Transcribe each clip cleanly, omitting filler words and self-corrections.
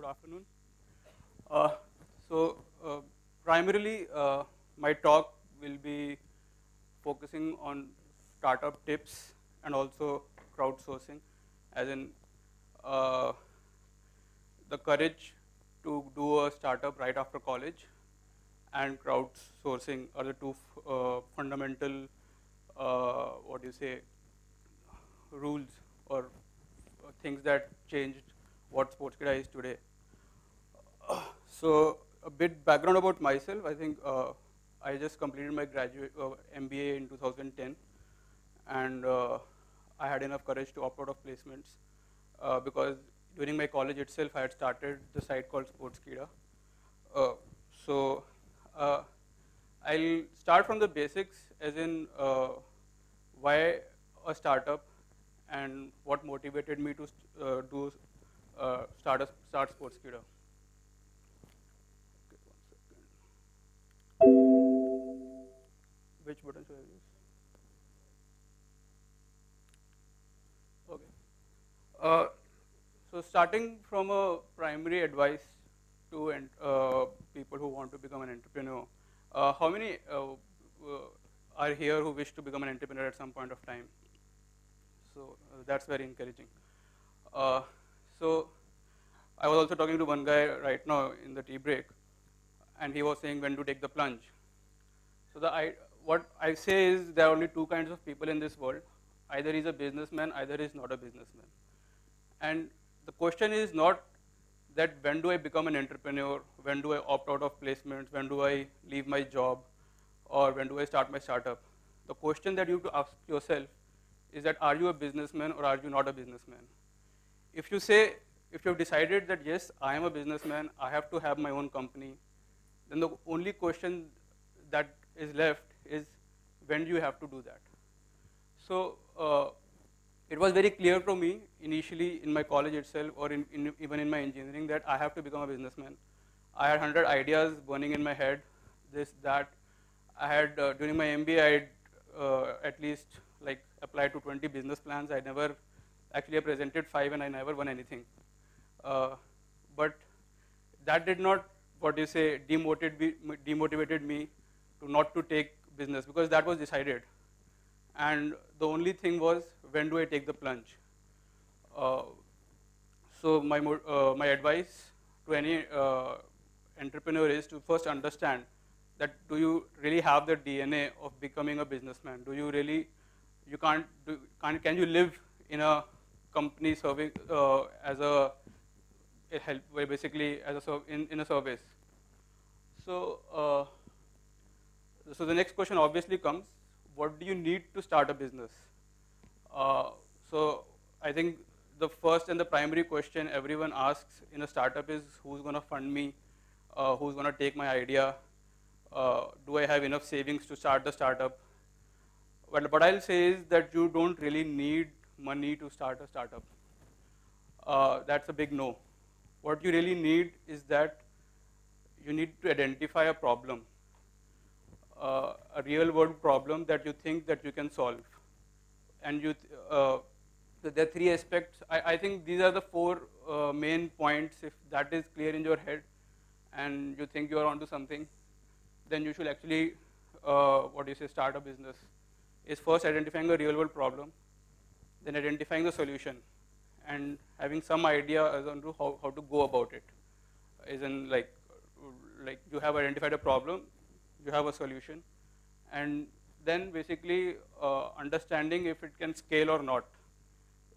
afternoon. Uh, so, primarily, my talk will be focusing on startup tips and also crowdsourcing, as in uh, the courage to do a startup right after college, and crowdsourcing are the two fundamental, what do you say, rules or things that changed what Sportskeeda is today. So a bit background about myself. I think I just completed my graduate MBA in 2010, and I had enough courage to opt out of placements because during my college itself I had started the site called Sportskeeda. So I'll start from the basics, as in why a startup and what motivated me to start Sportskeeda. Which button should I use? Okay. So starting from a primary advice to people who want to become an entrepreneur, how many are here who wish to become an entrepreneur at some point of time? So that's very encouraging. So I was also talking to one guy right now in the tea break, and he was saying when to take the plunge. So what I say is there are only two kinds of people in this world. Either he's a businessman, either he's not a businessman. And the question is not that when do I become an entrepreneur, when do I opt out of placements, when do I leave my job, or when do I start my startup. The question that you have to ask yourself is that are you a businessman or are you not a businessman? If you've decided that yes, I am a businessman, I have to have my own company, then the only question that is left is when do you have to do that? So it was very clear to me initially in my college itself, or even in my engineering, that I have to become a businessman. I had 100 ideas burning in my head, this, that. I had, during my MBA, I had at least applied to 20 business plans. I never, actually I presented 5 and I never won anything. But that did not, demotivated me to not to take business, because that was decided. And the only thing was, when do I take the plunge? So my advice to any entrepreneur is to first understand that do you really have the DNA of becoming a businessman? Do you really, can you live in a company serving as a help, basically as a in a service? So so the next question obviously comes, what do you need to start a business? So I think the first and the primary question everyone asks in a startup is, who's going to fund me? Who's going to take my idea? Do I have enough savings to start the startup? Well, what I'll say is that you don't really need money to start a startup. That's a big no. What you really need is that you need to identify a problem, a real world problem that you think that you can solve. And there are 3 aspects. I think these are the 4 main points. If that is clear in your head and you think you are onto something, then you should actually, start a business. Is first identifying a real world problem, then identifying the solution, and having some idea as on to how to go about it. As in like you have identified a problem, you have a solution, and then basically understanding if it can scale or not.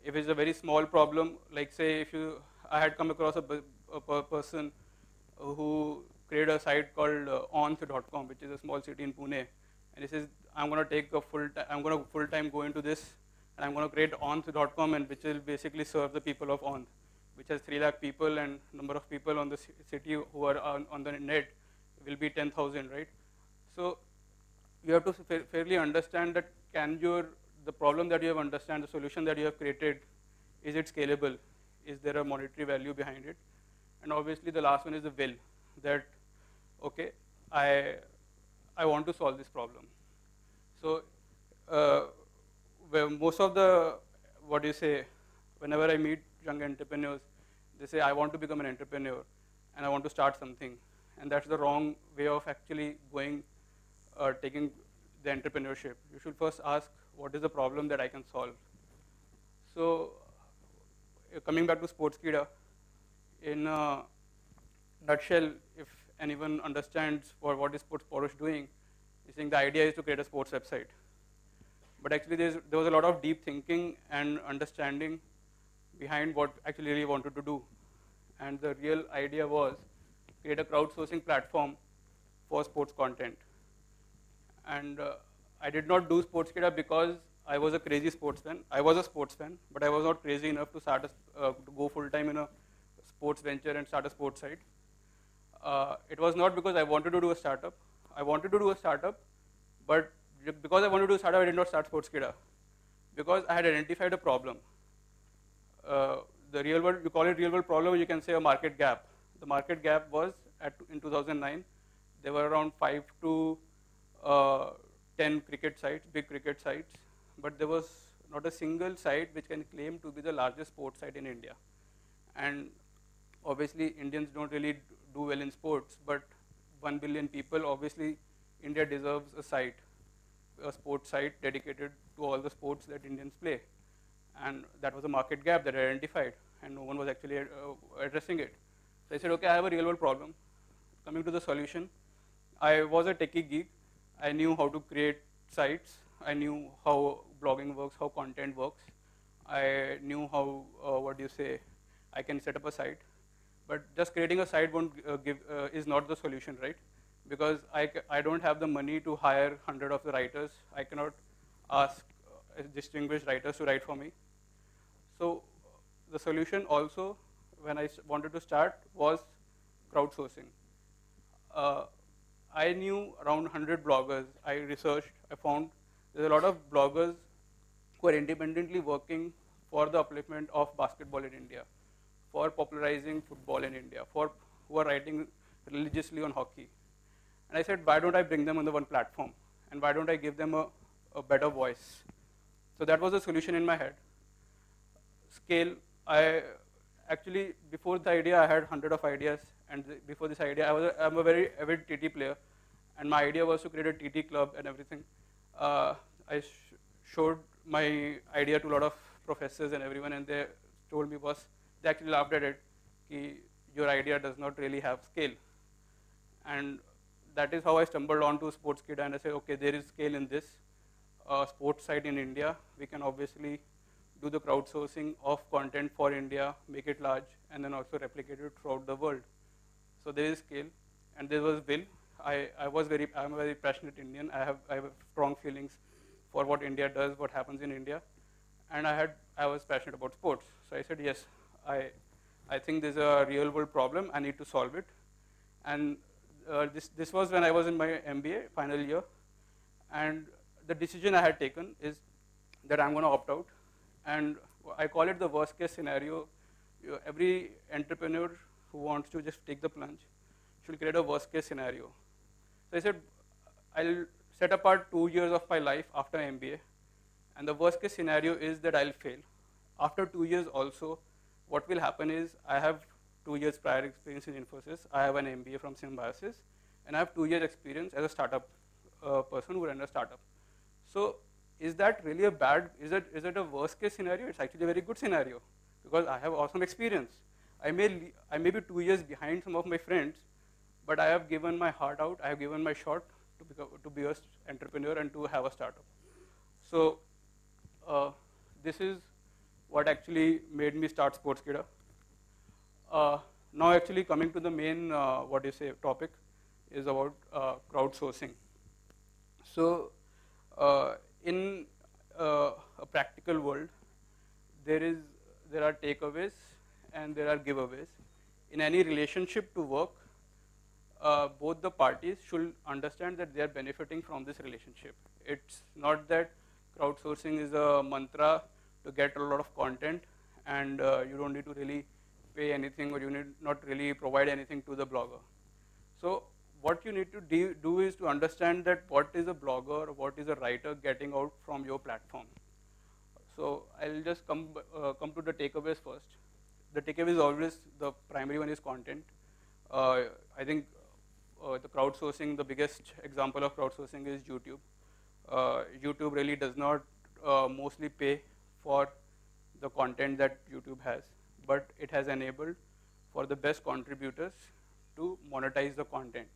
If it's a very small problem, like say I had come across a person who created a site called onth.com, which is a small city in Pune, and he says, I'm going to full-time go into this, and I'm going to create onth.com, and which will basically serve the people of Onth, which has 3 lakh people, and number of people on the city who are on the net will be 10,000, right? So you have to fairly understand that the problem that you have understand, the solution that you have created, is it scalable? Is there a monetary value behind it? And obviously the last one is the will, that okay, I want to solve this problem. So where most of the, whenever I meet young entrepreneurs, They say, I want to become an entrepreneur and I want to start something. And that's the wrong way of actually going, taking the entrepreneurship. You should first ask, what is the problem that I can solve? So coming back to Sportskeeda, in a nutshell, if anyone understands what is Porush doing, he's saying the idea is to create a sports website. But actually there was a lot of deep thinking and understanding behind what actually really wanted to do. And the real idea was create a crowdsourcing platform for sports content. And I did not do Sportskeeda because I was a crazy sports fan. I was a sports fan, but I was not crazy enough to start to go full time in a sports venture and start a sports site. It was not because I wanted to do a startup. I wanted to do a startup, but because I wanted to do a startup, I did not start Sportskeeda. Because I had identified a problem. The real world, you call it real world problem, you can say a market gap. The market gap was in 2009, there were around 5 to 10 cricket sites, big cricket sites, but there was not a single site which can claim to be the largest sports site in India. And obviously, Indians don't really do well in sports, but 1 billion people, obviously, India deserves a site, a sports site dedicated to all the sports that Indians play. And that was a market gap that I identified, and no one was actually addressing it. So I said, okay, I have a real world problem. Coming to the solution, I was a techie geek. I knew how to create sites. I knew how blogging works, how content works. I knew how, I can set up a site. But just creating a site won't is not the solution, right? Because I don't have the money to hire 100 of the writers. I cannot ask distinguished writers to write for me. So the solution also, when I wanted to start, was crowdsourcing. I knew around 100 bloggers. I researched, I found there's a lot of bloggers who are independently working for the upliftment of basketball in India, for popularizing football in India, who are writing religiously on hockey. And I said, why don't I bring them on the one platform? And why don't I give them a better voice? So that was the solution in my head. Scale, actually, before the idea, I had 100 of ideas. And before this idea, I'm a very avid TT player. And my idea was to create a TT club and everything. I showed my idea to a lot of professors and everyone, and they told me, they actually laughed at it, your idea does not really have scale. And that is how I stumbled onto Sportskeeda, and I said, okay, there is scale in this sports site in India. We can obviously do the crowdsourcing of content for India, make it large, and then also replicate it throughout the world. So there is scale, and there was will. I'm a very passionate Indian. I have strong feelings for what India does, what happens in India, and I was passionate about sports. So I said, yes, I think there's a real world problem. I need to solve it. And this was when I was in my MBA final year, and the decision I had taken is that I'm going to opt out. And I call it the worst case scenario. Every entrepreneur who wants to just take the plunge should create a worst case scenario. So I said, I'll set apart 2 years of my life after MBA, and the worst case scenario is that I'll fail. After 2 years also, what will happen is I have 2 years prior experience in Infosys, I have an MBA from Symbiosis, and I have 2 years experience as a startup person who ran a startup. So is that really a bad, is it a worst case scenario? It's actually a very good scenario, because I have awesome experience. I may be 2 years behind some of my friends, but I have given my heart out, I have given my shot to be an entrepreneur and to have a startup. So this is what actually made me start Sportskeeda. Now actually coming to the main, topic is about crowdsourcing. So in a practical world, there are takeaways and there are giveaways. In any relationship to work, both the parties should understand that they are benefiting from this relationship. It's not that crowdsourcing is a mantra to get a lot of content and you don't need to really pay anything, or you need not really provide anything to the blogger. So what you need to do is to understand that what is a blogger, what is a writer getting out from your platform. So I'll just come to the takeaways first. the takeaway is always the primary one is content. I think the crowdsourcing, the biggest example of crowdsourcing is YouTube. YouTube really does not mostly pay for the content that YouTube has, but it has enabled for the best contributors to monetize the content.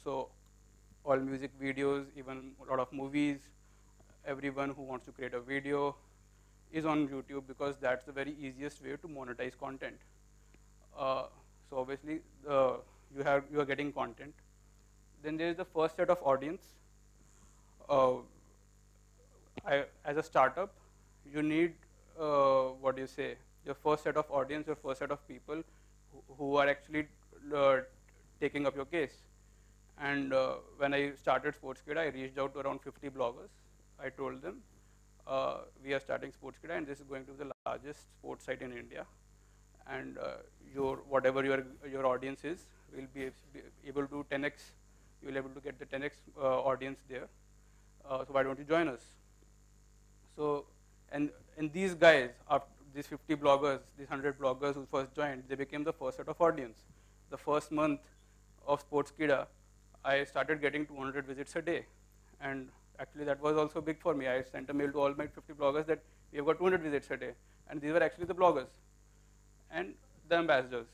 So all music videos, even a lot of movies, everyone who wants to create a video is on YouTube because that's the very easiest way to monetize content. So obviously you are getting content. Then there is the first set of audience. As a startup, you need your first set of audience, your first set of people who are actually taking up your case. And when I started Sportskeeda, I reached out to around 50 bloggers. I told them, we are starting Sportskeeda, and this is going to be the largest sports site in India. And whatever your audience is, will be able to 10x. You will be able to get the 10x audience there. So why don't you join us? So, and these guys, after these 50 bloggers, these 100 bloggers who first joined, they became the first set of audience. The first month of Sportskeeda, I started getting 200 visits a day. And actually that was also big for me. I sent a mail to all my 50 bloggers that we have got 200 visits a day. And these were actually the bloggers and the ambassadors.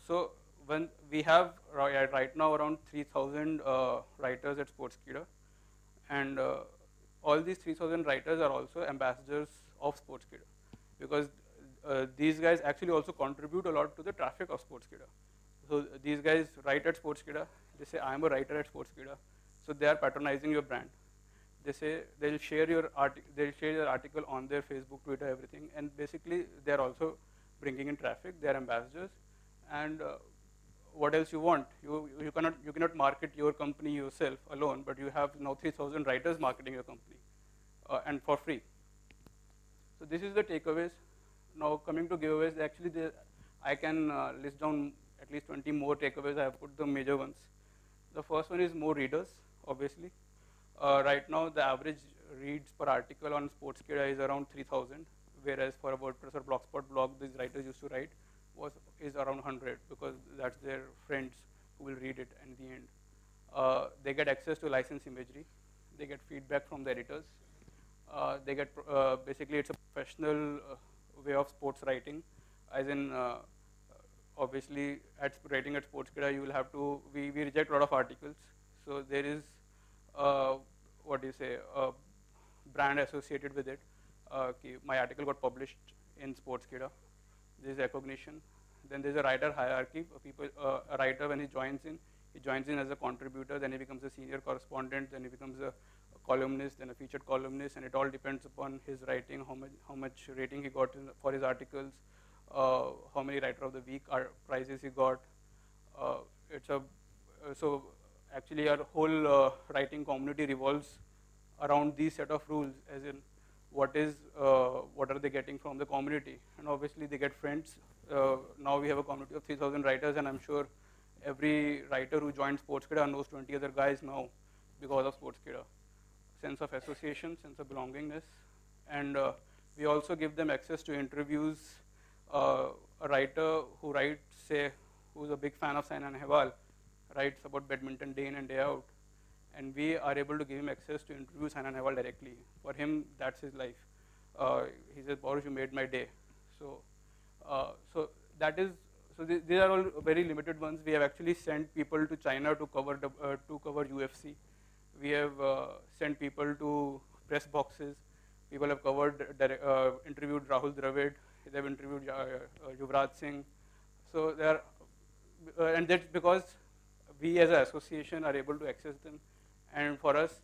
So when we have right now around 3,000 writers at Sportskeeda, and all these 3,000 writers are also ambassadors of Sportskeeda, because these guys actually also contribute a lot to the traffic of Sportskeeda. So these guys write at Sportskeeda. They say, I am a writer at Sportskeeda. So they are patronizing your brand. They say they'll share your article on their Facebook, Twitter, everything, and basically they are also bringing in traffic. They are ambassadors, and what else you want? You cannot market your company yourself alone, but you have now 3,000 writers marketing your company, and for free. So this is the takeaways. Now coming to giveaways, actually I can list down at least 20 more takeaways. I have put the major ones. The first one is more readers, obviously. Right now the average reads per article on Sportskeeda is around 3,000, whereas for a WordPress or Blogspot blog these writers used to write is around 100, because that's their friends who will read it in the end. They get access to licensed imagery. They get feedback from the editors. They get basically it's a professional way of sports writing, as in obviously writing at Sportskeeda you will have to, we reject a lot of articles. So there is brand associated with it. My article got published in Sportskeeda. There is recognition. Then there's a writer hierarchy. A writer, when he joins in as a contributor, then he becomes a senior correspondent, then he becomes a columnist, then a featured columnist, and it all depends upon his writing, how much rating he got for his articles, how many Writer of the Week prizes he got. So actually our whole writing community revolves around these set of rules, as in what are they getting from the community, and obviously they get friends. Now we have a community of 3,000 writers, and I'm sure every writer who joined Sportskeeda knows 20 other guys now because of Sportskeeda. Sense of association, sense of belongingness, and we also give them access to interviews. A writer who writes, say, who's a big fan of Saina Nehwal, writes about badminton day in and day out, and we are able to give him access to interview Saina Nehwal directly. For him, that's his life. He says, Porush, you made my day. So these are all very limited ones. We have actually sent people to China to cover UFC. We have sent people to press boxes. People have interviewed Rahul Dravid. They have interviewed Yuvraj Singh. So and that's because we as an association are able to access them. And for us,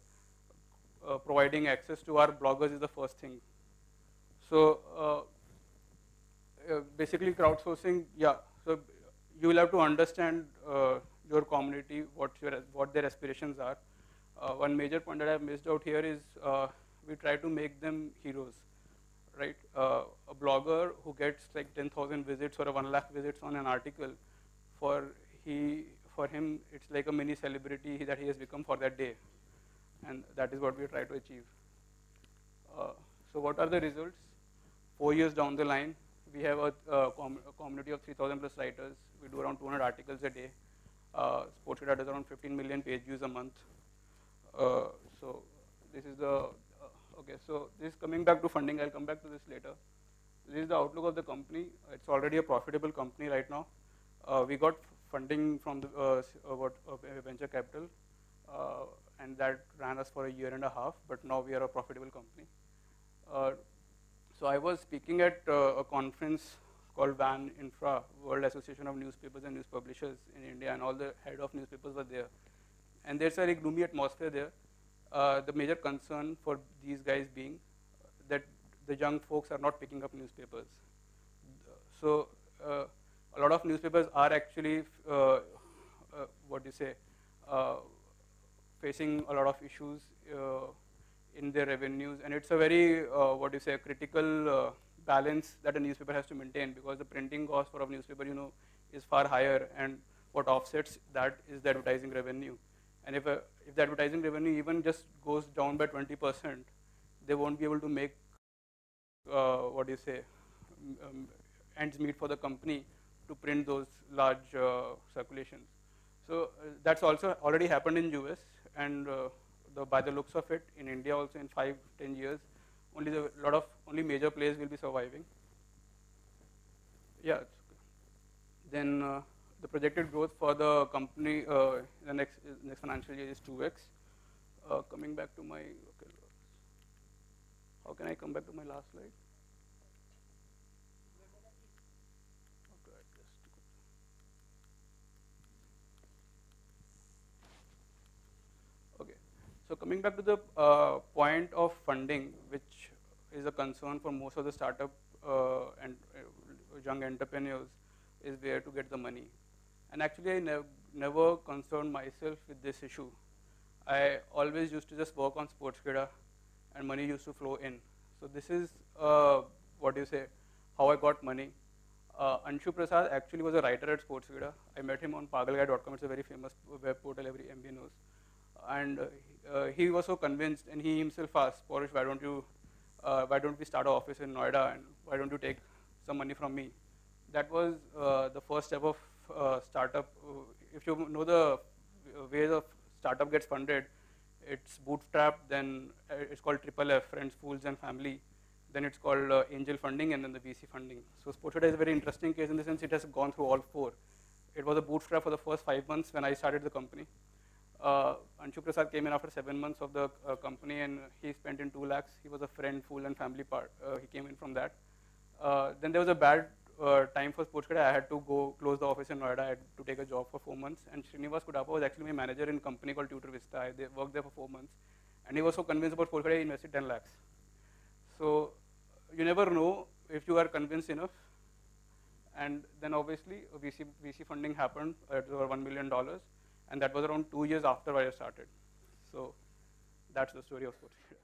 providing access to our bloggers is the first thing. So basically crowdsourcing, yeah. So you will have to understand your community, what their aspirations are. One major point that I have missed out here is we try to make them heroes, right? A blogger who gets like 10,000 visits or 1 lakh visits on an article, for him it's like a mini celebrity that he has become for that day, and that is what we try to achieve. So what are the results? 4 years down the line, we have a community of 3,000 plus writers. We do around 200 articles a day. Sportskeeda does around 15 million page views a month. So this is the, okay, so this is coming back to funding. I'll come back to this later. This is the outlook of the company. It's already a profitable company right now. We got funding from the venture capital, and that ran us for a year and a half, but now we are a profitable company. So I was speaking at a conference called WAN Infra, World Association of Newspapers and News Publishers in India, and all the head of newspapers were there. And there's a very gloomy atmosphere there. The major concern for these guys being that the young folks are not picking up newspapers. So a lot of newspapers are actually, facing a lot of issues in their revenues, and it's a very, critical balance that a newspaper has to maintain, because the printing cost for a newspaper, is far higher, and what offsets that is the advertising revenue. And if the advertising revenue even just goes down by 20%, they won't be able to make, ends meet for the company to print those large circulations. So that's also already happened in US, and by the looks of it, in India also in 5-10 years, only major players will be surviving. Yeah. Then the projected growth for the company in the next financial year is 2x. Coming back to my, how can I come back to my last slide? Okay, so coming back to the point of funding, which is a concern for most of the startup and young entrepreneurs, is where to get the money. And actually, I never concerned myself with this issue. I always used to just work on Sportskeeda, and money used to flow in. So this is, how I got money. Anshu Prasad actually was a writer at Sportskeeda. I met him on pagalguy.com. It's a very famous web portal every MBA knows. And he was so convinced, and he himself asked, Porush, why don't we start an office in Noida, and why don't you take some money from me? That was the first step of startup. If you know the ways of startup gets funded, it's bootstrap, then it's called FFF, friends, fools, and family. Then it's called angel funding, and then the VC funding. So Sportskeeda is a very interesting case in the sense it has gone through all four. It was a bootstrap for the first 5 months when I started the company. Anshu Prasad came in after 7 months of the company, and he spent in 2 lakhs. He was a friend, fool, and family part. He came in from that. Then there was a bad time for Sportskeeda. I had to go close the office in Noida. I had to take a job for 4 months. And Srinivas Kudapa was actually my manager in a company called Tutor Vista. I worked there for 4 months. And he was so convinced about Sportskeeda, he invested 10 lakhs. So you never know if you are convinced enough. And then obviously VC funding happened at over $1 million. And that was around 2 years after I started. So that's the story of Sportskeeda.